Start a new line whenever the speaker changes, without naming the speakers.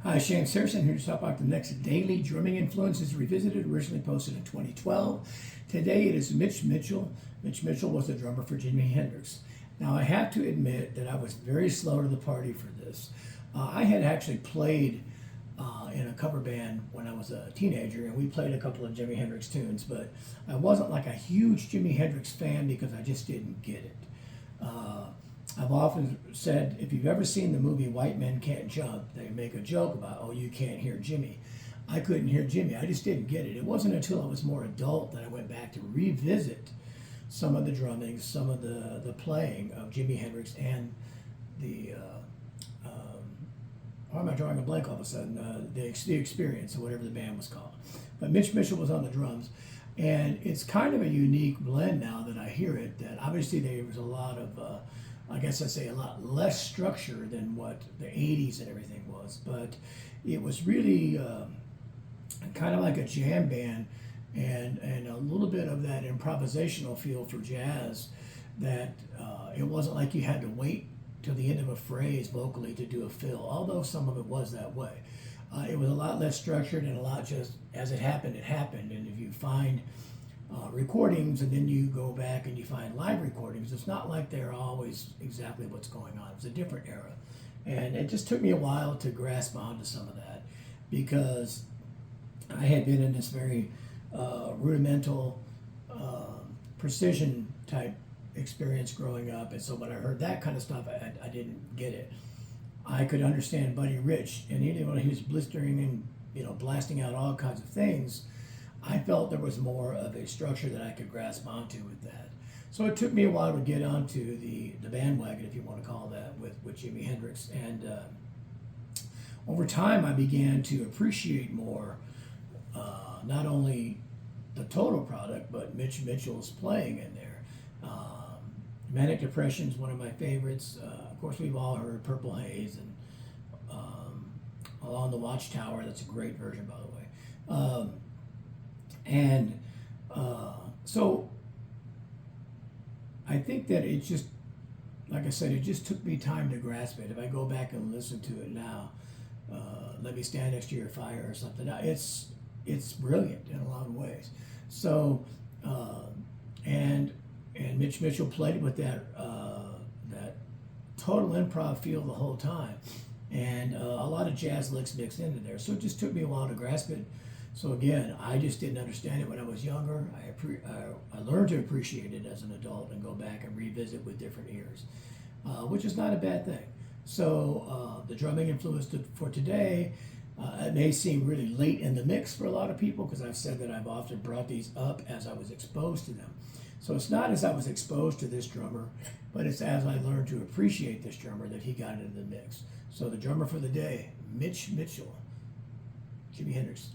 Hi, Shane Saracen here to talk about the next daily drumming influences revisited, originally posted in 2012. Today it is Mitch Mitchell. Mitch Mitchell was the drummer for Jimi Hendrix. Now I have to admit that I was very slow to the party for this. I had actually played in a cover band when I was a teenager, and we played a couple of Jimi Hendrix tunes, but I wasn't like a huge Jimi Hendrix fan because I just didn't get it. I've often said, if you've ever seen the movie White Men Can't Jump, they make a joke about, oh, you can't hear Jimmy. I couldn't hear Jimmy. I just didn't get it. It wasn't until I was more adult that I went back to revisit some of the drumming, some of the playing of Jimi Hendrix and the, why am I drawing a blank all of a sudden? The Experience, or whatever the band was called. But Mitch Mitchell was on the drums. And it's kind of a unique blend now that I hear it, that obviously there was a lot of, I guess I'd say a lot less structure than what the 80s and everything was. But it was really kind of like a jam band and a little bit of that improvisational feel for jazz, that it wasn't like you had to wait till the end of a phrase vocally to do a fill, although some of it was that way. It was a lot less structured and a lot just as it happened, it happened. And if you find recordings and then you go back and you find live recordings, it's not like they're always exactly what's going on. It was a different era. And it just took me a while to grasp onto some of that, because I had been in this very rudimental precision type experience growing up. And so when I heard that kind of stuff, I didn't get it. I could understand Buddy Rich, and even when he was blistering and blasting out all kinds of things, I felt there was more of a structure that I could grasp onto with that. So it took me a while to get onto the bandwagon, if you want to call that, with Jimi Hendrix. And over time, I began to appreciate more not only the total product, but Mitch Mitchell's playing in there. Manic Depression is one of my favorites. Of course, we've all heard Purple Haze and Along the Watchtower. That's a great version, by the way. So I think that it just, like I said, it just took me time to grasp it. If I go back and listen to it now, Let Me Stand Next to Your Fire or something, it's brilliant in a lot of ways. So, and Mitch Mitchell played with that total improv feel the whole time, and a lot of jazz licks mixed into there. So it just took me a while to grasp it. So again, I just didn't understand it when I was younger. I learned to appreciate it as an adult and go back and revisit with different ears, which is not a bad thing. So the drumming influence for today, it may seem really late in the mix for a lot of people, because I've said that I've often brought these up as I was exposed to them. So it's not as I was exposed to this drummer, but it's as I learned to appreciate this drummer that he got into the mix. So the drummer for the day, Mitch Mitchell, Jimi Hendrix.